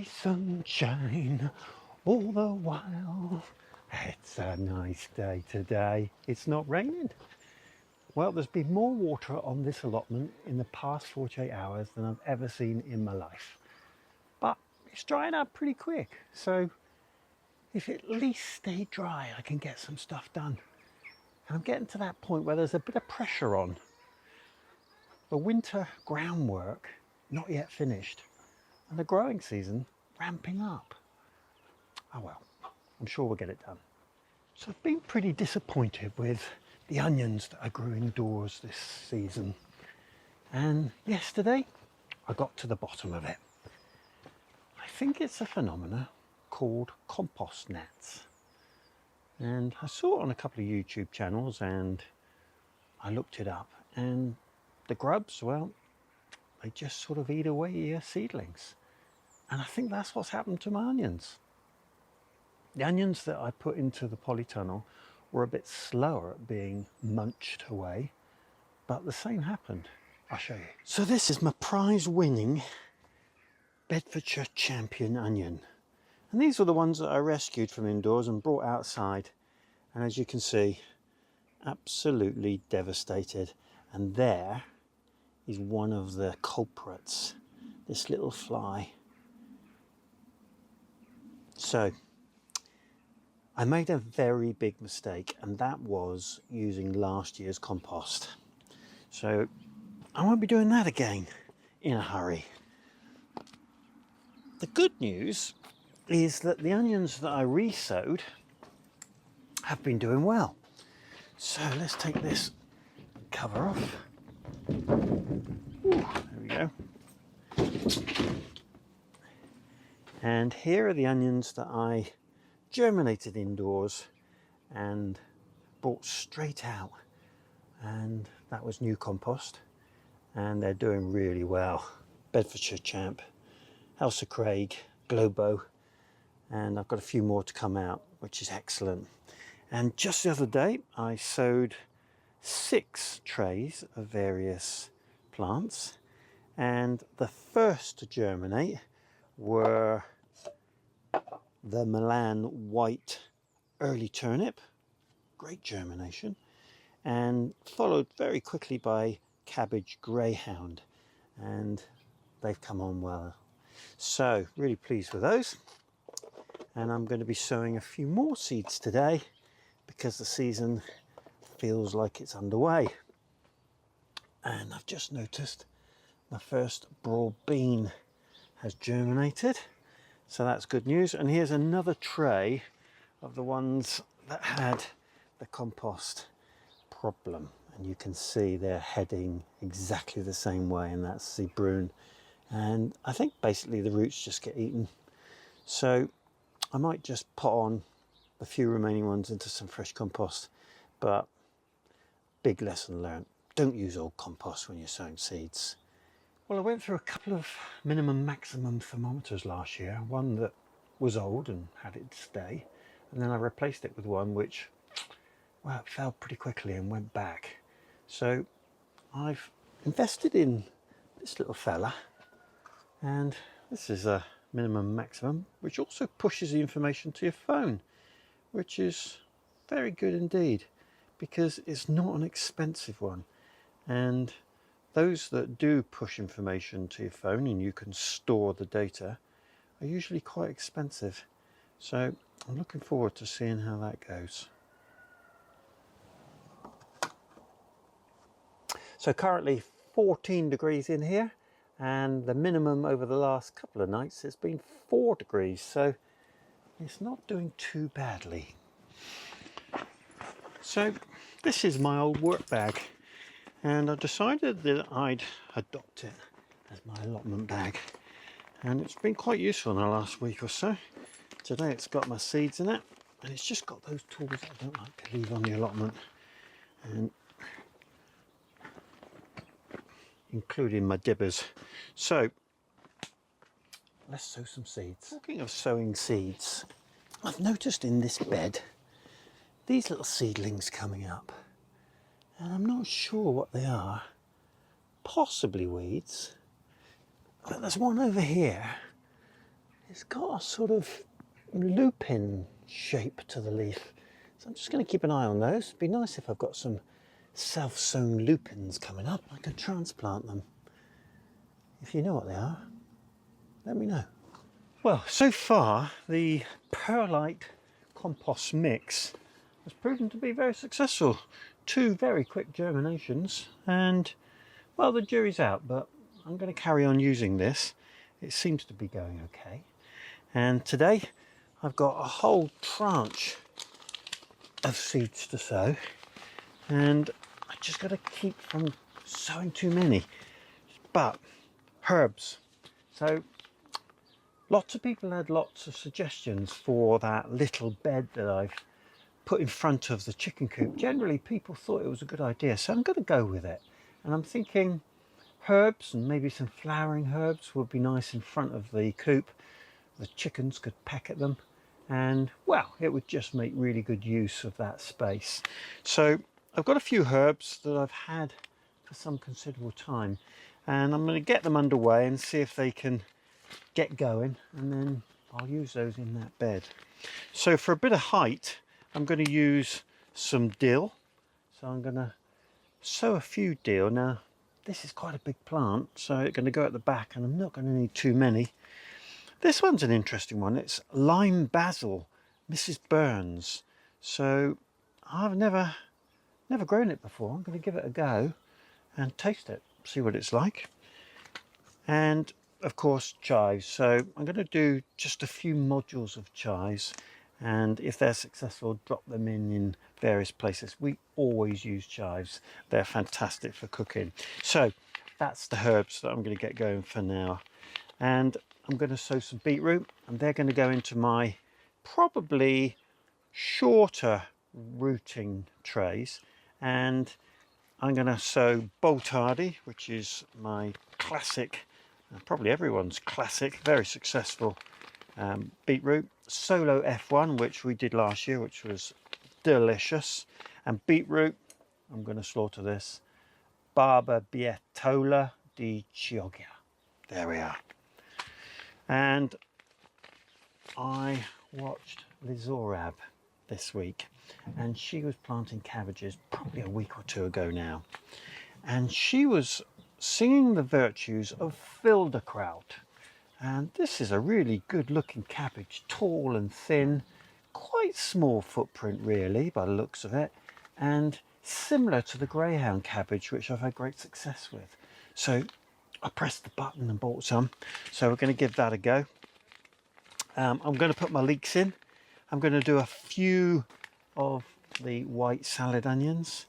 Sunday sunshine all the while. It's a nice day today. It's not raining. Well, there's been more water on this allotment in the past 48 hours than I've ever seen in my life. But it's drying up pretty quick. So if it at least stay dry, I can get some stuff done. And I'm getting to that point where there's a bit of pressure on. The winter groundwork not yet finished, and the growing season ramping up. Oh well, I'm sure we'll get it done. So I've been pretty disappointed with the onions that I grew indoors this season. And yesterday I got to the bottom of it. I think it's a phenomena called compost gnats. And I saw it on a couple of YouTube channels and I looked it up, and the grubs, well, they just sort of eat away your seedlings. And I think that's what's happened to my onions. The onions that I put into the polytunnel were a bit slower at being munched away, but the same happened. I'll show you. So this is my prize-winning Bedfordshire champion onion. And these were the ones that I rescued from indoors and brought outside. And as you can see, absolutely devastated. And there is one of the culprits, this little fly. So I made a very big mistake, and that was using last year's compost. So I won't be doing that again in a hurry. The good news is that the onions that I re-sowed have been doing well. So let's take this cover off. Ooh, there we go. And here are the onions that I germinated indoors and brought straight out, and that was new compost, and they're doing really well. Bedfordshire Champ, House of Craig, Globo, and I've got a few more to come out, which is excellent. And just the other day I sowed 6 trays of various plants, and the first to germinate were the Milan white early turnip, great germination, and followed very quickly by cabbage greyhound, and they've come on well. So really pleased with those, and I'm going to be sowing a few more seeds today because the season feels like it's underway. And I've just noticed my first broad bean has germinated, so that's good news. And here's another tray of the ones that had the compost problem, and you can see they're heading exactly the same way, and that's the brune. And I think basically the roots just get eaten, so I might just put on the few remaining ones into some fresh compost. But big lesson learned, don't use old compost when you're sowing seeds. Well, I went through a couple of minimum maximum thermometers last year, one that was old and had its day, and then I replaced it with one which, well, it fell pretty quickly and went back. So I've invested in this little fella, and this is a minimum maximum, which also pushes the information to your phone, which is very good indeed, because it's not an expensive one. And those that do push information to your phone and you can store the data are usually quite expensive. So I'm looking forward to seeing how that goes. So currently 14 degrees in here, and the minimum over the last couple of nights has been 4 degrees, so it's not doing too badly. So this is my old work bag, and I decided that I'd adopt it as my allotment bag, and it's been quite useful in the last week or so. Today it's got my seeds in it, and it's just got those tools that I don't like to leave on the allotment, and including my dibbers. So let's sow some seeds. Talking of sowing seeds, I've noticed in this bed these little seedlings coming up, and I'm not sure what they are. Possibly weeds, but there's one over here it's got a sort of lupin shape to the leaf. So I'm just going to keep an eye on those. It'd be nice if I've got some self-sown lupins coming up. I can transplant them. If you know what they are, let me know. Well, so far the perlite compost mix has proven to be very successful. 2 very quick germinations, and well, the jury's out, but I'm going to carry on using this. It seems to be going okay. And today I've got a whole tranche of seeds to sow, and I just got to keep from sowing too many. But herbs. So lots of people had lots of suggestions for that little bed that I've put in front of the chicken coop. Generally people thought it was a good idea, so I'm going to go with it. And I'm thinking herbs, and maybe some flowering herbs would be nice in front of the coop. The chickens could peck at them, and well, it would just make really good use of that space. So I've got a few herbs that I've had for some considerable time, and I'm going to get them underway and see if they can get going, and then I'll use those in that bed. So for a bit of height, I'm going to use some dill. So I'm going to sow a few dill. Now this is quite a big plant, so it's going to go at the back, and I'm not going to need too many. This one's an interesting one. It's lime basil, Mrs. Burns. So I've never grown it before. I'm going to give it a go and taste it, see what it's like. And of course chives. So I'm going to do just a few modules of chives, and if they're successful, drop them in various places. We always use chives. They're fantastic for cooking. So that's the herbs that I'm going to get going for now. And I'm going to sow some beetroot, and they're going to go into my probably shorter rooting trays. And I'm going to sow boltardi, which is my classic, probably everyone's classic, very successful beetroot. Solo F1, which we did last year, which was delicious. And beetroot, I'm going to slaughter this, Barbabietola di Chioggia. There we are. And I watched Lizorab this week, and she was planting cabbages probably a week or 2 ago now, and she was singing the virtues of Wilderkraut. And this is a really good looking cabbage, tall and thin, quite small footprint really by the looks of it, and similar to the greyhound cabbage, which I've had great success with. So I pressed the button and bought some, so we're going to give that a go. I'm going to put my leeks in. I'm going to do a few of the white salad onions.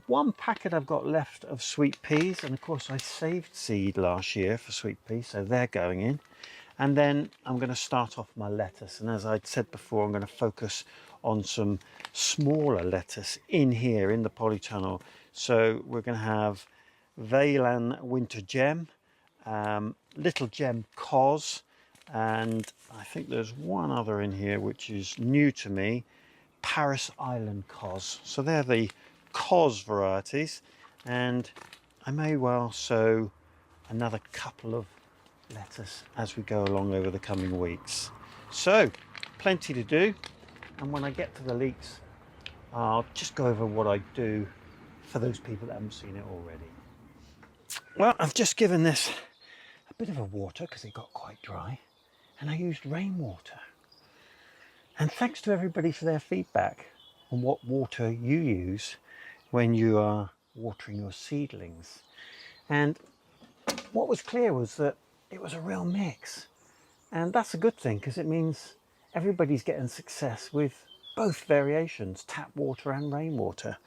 One packet I've got left of sweet peas, and of course I saved seed last year for sweet peas, so they're going in. And then I'm going to start off my lettuce, and as I'd said before, I'm going to focus on some smaller lettuce in here in the polytunnel. So we're going to have Veylan Winter Gem, Little Gem Cos, and I think there's one other in here which is new to me, Paris Island Cos. So they're the Cos varieties, and I may well sow another couple of lettuce as we go along over the coming weeks. So plenty to do, and when I get to the leeks, I'll just go over what I do for those people that haven't seen it already. Well, I've just given this a bit of a water because it got quite dry, and I used rainwater. And thanks to everybody for their feedback on what water you use when you are watering your seedlings. And what was clear was that it was a real mix. And that's a good thing, because it means everybody's getting success with both variations, tap water and rainwater.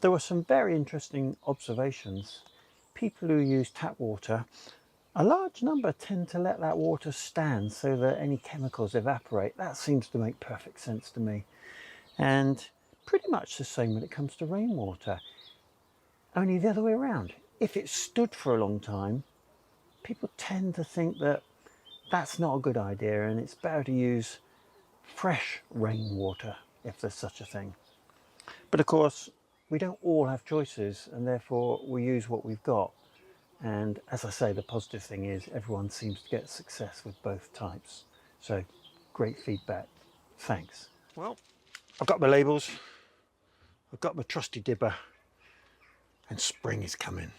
There were some very interesting observations. People who use tap water, a large number tend to let that water stand so that any chemicals evaporate. That seems to make perfect sense to me. And pretty much the same when it comes to rainwater, only the other way around. If it's stood for a long time, people tend to think that that's not a good idea, and it's better to use fresh rainwater if there's such a thing. But of course, we don't all have choices, and therefore we use what we've got. And as I say, the positive thing is everyone seems to get success with both types. So great feedback. Thanks. Well, I've got my labels, I've got my trusty dibber, and spring is coming.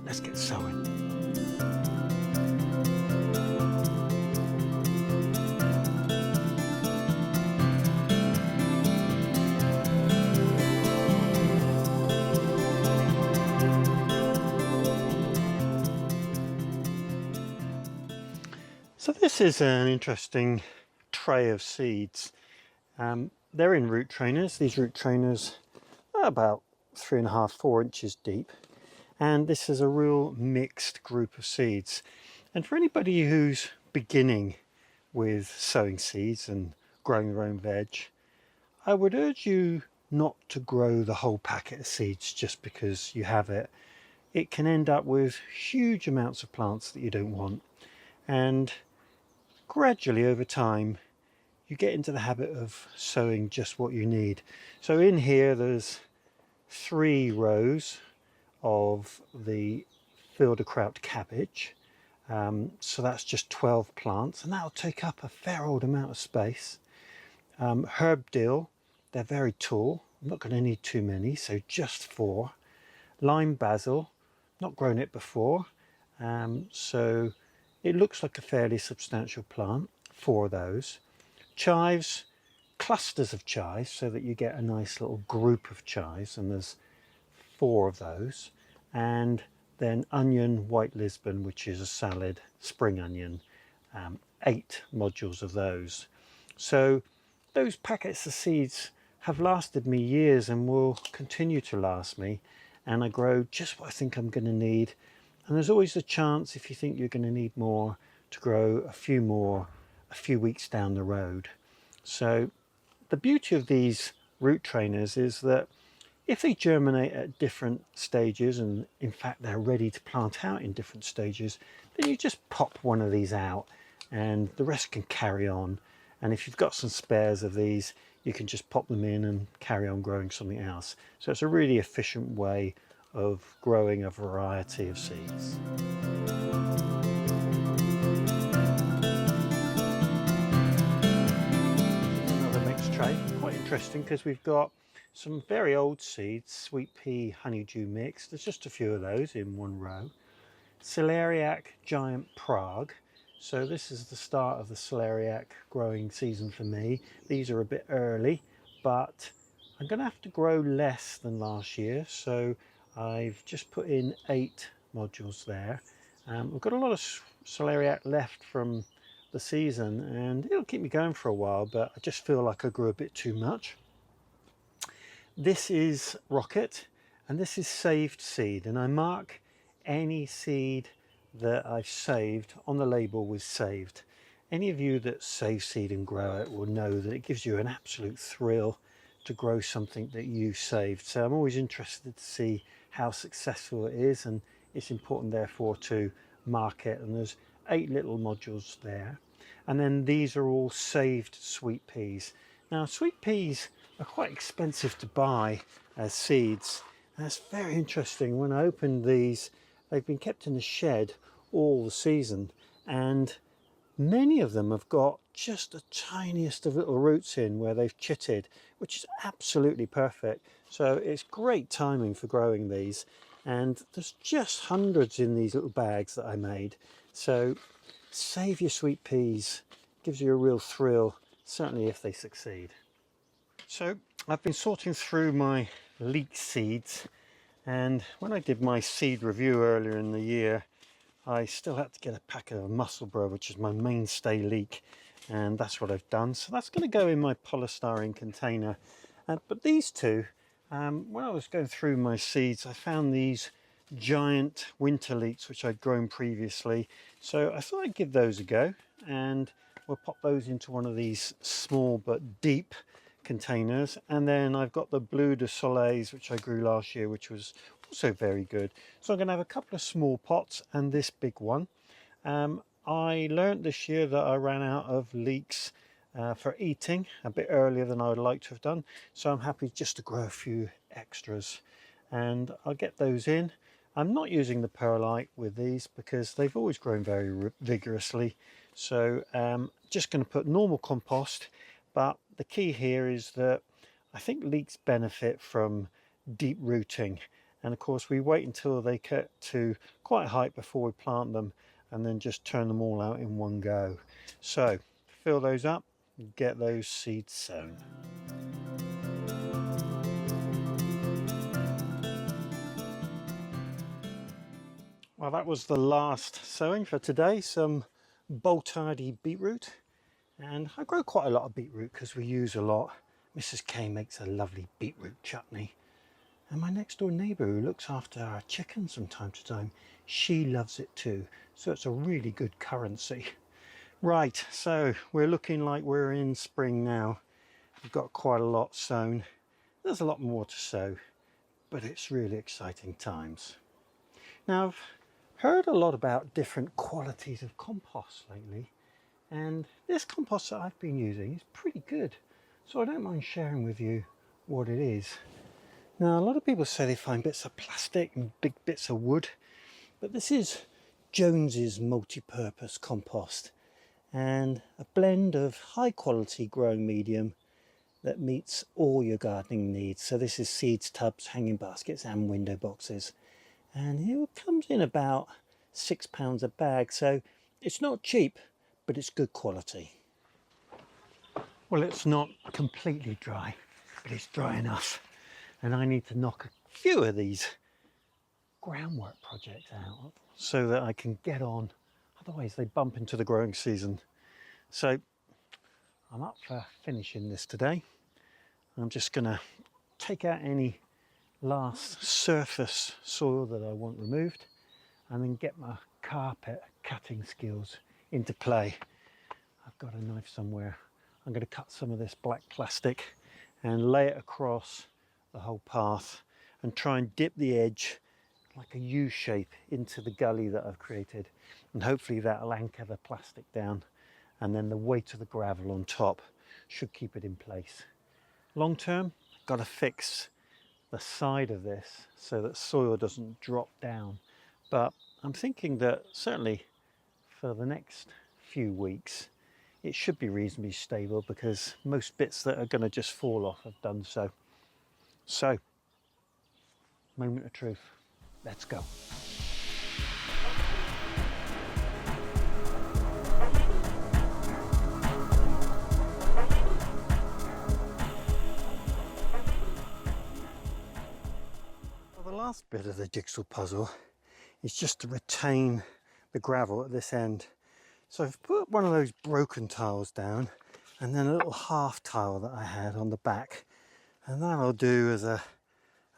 Let's get sowing. So this is an interesting tray of seeds. They're in root trainers. These root trainers are about 3.5, 4 inches deep. And this is a real mixed group of seeds. And for anybody who's beginning with sowing seeds and growing their own veg, I would urge you not to grow the whole packet of seeds just because you have it. It can end up with huge amounts of plants that you don't want. And gradually over time, you get into the habit of sowing just what you need. So in here, there's 3 rows of the fielderkraut cabbage. So that's just 12 plants, and that'll take up a fair old amount of space. Herb dill, they're very tall. I'm not going to need too many, so just 4. Lime basil, not grown it before, so it looks like a fairly substantial plant. 4 of those. Chives, clusters of chives, so that you get a nice little group of chives, and there's 4 of those. And then onion, white Lisbon, which is a salad, spring onion, 8 modules of those. So those packets of seeds have lasted me years and will continue to last me, and I grow just what I think I'm going to need. And there's always a chance, if you think you're going to need more, to grow a few more a few weeks down the road. So the beauty of these root trainers is that if they germinate at different stages, and in fact they're ready to plant out in different stages, then you just pop one of these out and the rest can carry on. And if you've got some spares of these, you can just pop them in and carry on growing something else. So it's a really efficient way of growing a variety of seeds. Another mixed tray, quite interesting because we've got some very old seeds, sweet pea, honeydew mix. There's just a few of those in one row. Celeriac giant Prague. So this is the start of the celeriac growing season for me. These are a bit early, but I'm going to have to grow less than last year. So I've just put in 8 modules there. We've got a lot of celeriac left from the season and it'll keep me going for a while, but I just feel like I grew a bit too much. This is rocket and this is saved seed, and I mark any seed that I've saved on the label with saved. Any of you that save seed and grow it will know that it gives you an absolute thrill to grow something that you saved. So I'm always interested to see how successful it is, and it's important therefore to mark it. And there's 8 little modules there. And then these are all saved sweet peas. Now sweet peas are quite expensive to buy as seeds. And it's very interesting, when I opened these, they've been kept in the shed all the season, and many of them have got just the tiniest of little roots in where they've chitted, which is absolutely perfect. So it's great timing for growing these, and there's just hundreds in these little bags that I made. So save your sweet peas, gives you a real thrill, certainly if they succeed. So I've been sorting through my Leek seeds, and when I did my seed review earlier in the year, I still had to get a pack of Musselburgh, which is my mainstay Leek, and that's what I've done. So that's going to go in my polystyrene container. But these two, when I was going through my seeds, I found these giant winter leeks which I'd grown previously. So I thought I'd give those a go, and we'll pop those into one of these small but deep containers. And then I've got the Bleu de Soleils which I grew last year, which was also very good. So I'm going to have a couple of small pots and this big one. I learned this year that I ran out of leeks for eating a bit earlier than I would like to have done, so I'm happy just to grow a few extras, and I'll get those in. I'm not using the perlite with these because they've always grown very vigorously. So just going to put normal compost, but the key here is that I think leeks benefit from deep rooting, and of course we wait until they get to quite height before we plant them and then just turn them all out in one go. So fill those up and get those seeds sown. Well, that was the last sowing for today. Some bolt-hardy beetroot, and I grow quite a lot of beetroot because we use a lot. Mrs. K makes a lovely beetroot chutney, and my next door neighbour who looks after our chickens from time to time, she loves it too, so it's a really good currency. Right, so we're looking like we're in spring now. We've got quite a lot sown. There's a lot more to sow, but it's really exciting times. Now, I've heard a lot about different qualities of compost lately, and this compost that I've been using is pretty good, so I don't mind sharing with you what it is. Now, a lot of people say they find bits of plastic and big bits of wood, but this is Jones's multi-purpose compost, and a blend of high quality growing medium that meets all your gardening needs. So this is seeds, tubs, hanging baskets and window boxes, and it comes in about £6 a bag, so it's not cheap, but it's good quality. Well, it's not completely dry, but it's dry enough, and I need to knock a few of these groundwork projects out so that I can get on, otherwise they bump into the growing season. So I'm up for finishing this today. I'm just going to take out any last surface soil that I want removed, and then get my carpet cutting skills into play. I've got a knife somewhere. I'm going to cut some of this black plastic and lay it across the whole path and try and dip the edge like a U shape into the gully that I've created, and hopefully that'll anchor the plastic down, and then the weight of the gravel on top should keep it in place. Long term, I've got to fix the side of this so that soil doesn't drop down, but I'm thinking that certainly for the next few weeks it should be reasonably stable, because most bits that are going to just fall off have done so. So, moment of truth, let's go. Well, the last bit of the jigsaw puzzle is just to retain the gravel at this end. So I've put one of those broken tiles down, and then a little half tile that I had on the back, and that'll do as a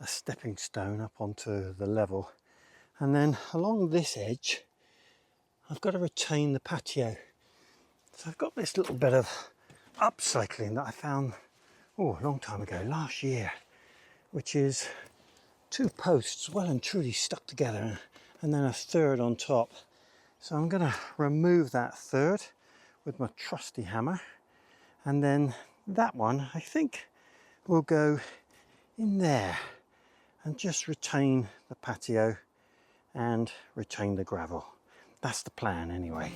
stepping stone up onto the level. And then along this edge I've got to retain the patio. So I've got this little bit of upcycling that I found a long time ago, last year, which is 2 posts well and truly stuck together, and then a third on top. So I'm going to remove that third with my trusty hammer, and then that one I think will go in there and just retain the patio and retain the gravel. That's the plan anyway.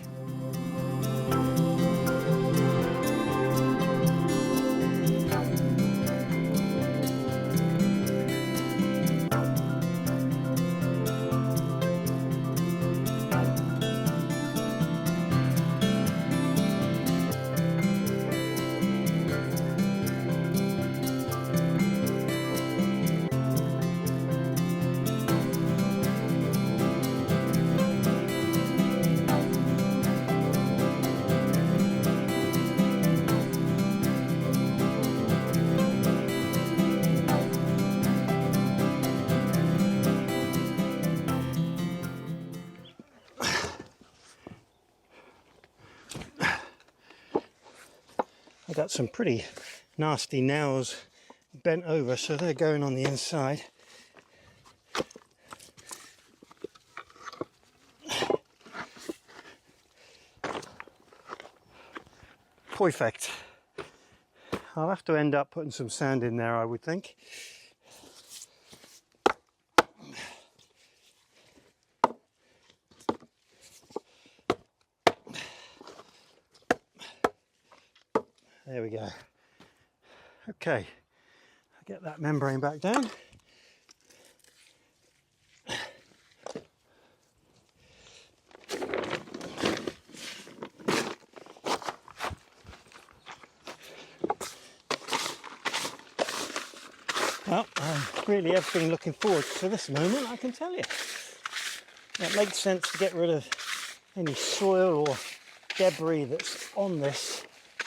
I got some pretty nasty nails bent over, so they're going on the inside. Perfect. I'll have to end up putting some sand in there, I would think. There we go. Okay, I'll get that membrane back down. Well, I really have been looking forward to this moment, I can tell you. It makes sense to get rid of any soil or debris that's on this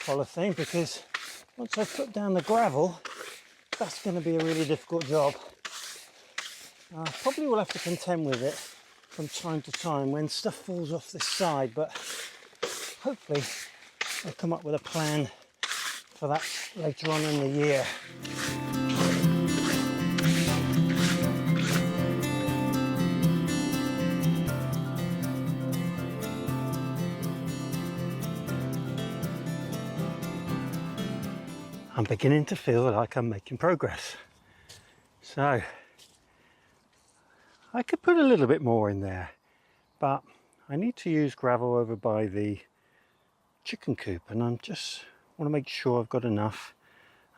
polythene, because once I put down the gravel, that's going to be a really difficult job. I probably will have to contend with it from time to time when stuff falls off this side, but hopefully I'll come up with a plan for that later on in the year. I'm beginning to feel like I'm making progress. So I could put a little bit more in there, but I need to use gravel over by the chicken coop, and I just want to make sure I've got enough,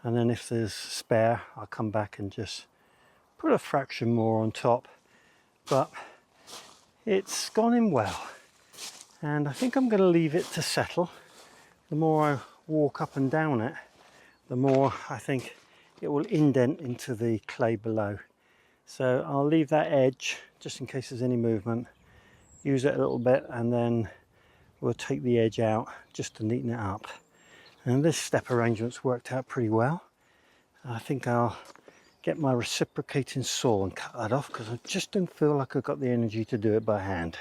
and then if there's spare I'll come back and just put a fraction more on top. But it's gone in well, and I think I'm going to leave it to settle. The more I walk up and down it, the more I think it will indent into the clay below. So I'll leave that edge just in case there's any movement, use it a little bit, and then we'll take the edge out just to neaten it up. And this step arrangement's worked out pretty well. I think I'll get my reciprocating saw and cut that off, because I just don't feel like I've got the energy to do it by hand.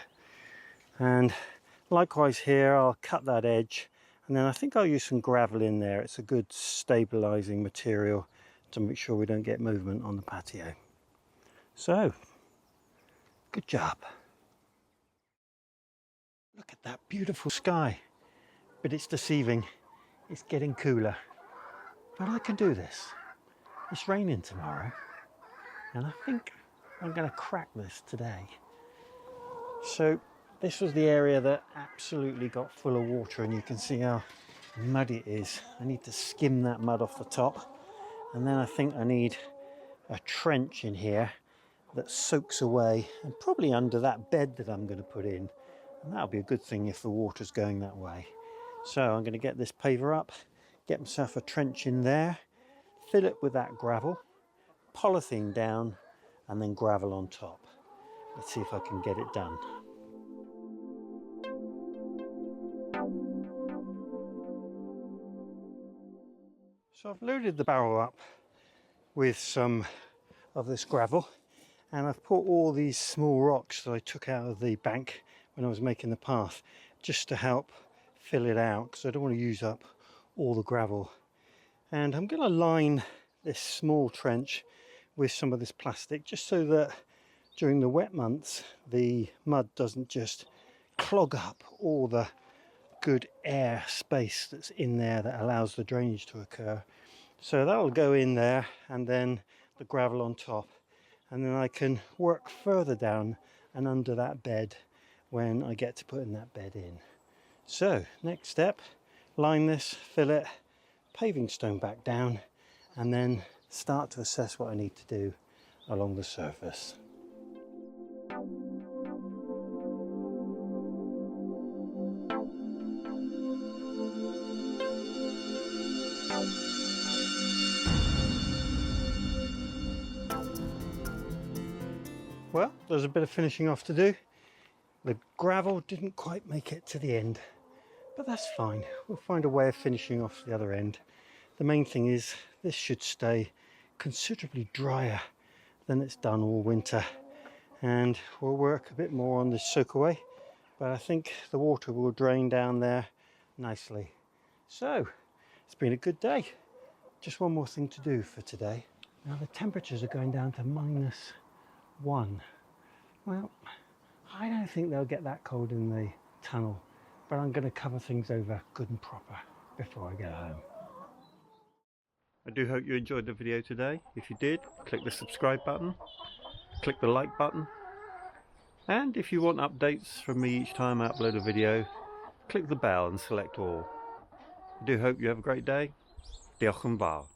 And likewise here, I'll cut that edge, and then I think I'll use some gravel in there. It's a good stabilizing material to make sure we don't get movement on the patio. So, good job. Look at that beautiful sky, but it's deceiving. It's getting cooler, but I can do this. It's raining tomorrow, and I think I'm going to crack this today. So this was the area that absolutely got full of water, and you can see how muddy it is. I need to skim that mud off the top, and then I think I need a trench in here that soaks away, and probably under that bed that I'm going to put in, and that'll be a good thing if the water's going that way. So I'm going to get this paver up, get myself a trench in there, fill it with that gravel, polythene down, and then gravel on top. Let's see if I can get it done. So I've loaded the barrel up with some of this gravel, and I've put all these small rocks that I took out of the bank when I was making the path, just to help fill it out, because I don't want to use up all the gravel. And I'm going to line this small trench with some of this plastic, just so that during the wet months the mud doesn't just clog up all the good air space that's in there that allows the drainage to occur. So that'll go in there, and then the gravel on top, and then I can work further down and under that bed when I get to putting that bed in. So next step, line this, fill it, paving stone back down, and then start to assess what I need to do along the surface. Well, there's a bit of finishing off to do. The gravel didn't quite make it to the end, but that's fine. We'll find a way of finishing off the other end. The main thing is this should stay considerably drier than it's done all winter, and we'll work a bit more on this soak away, but I think the water will drain down there nicely. So it's been a good day. Just one more thing to do for today. Now the temperatures are going down to -1. Well, I don't think they'll get that cold in the tunnel, but I'm going to cover things over good and proper before I go home. I do hope you enjoyed the video today. If you did, click the subscribe button, click the like button, and if you want updates from me each time I upload a video, click the bell and select all. I do hope you have a great day. Diolch yn fawr.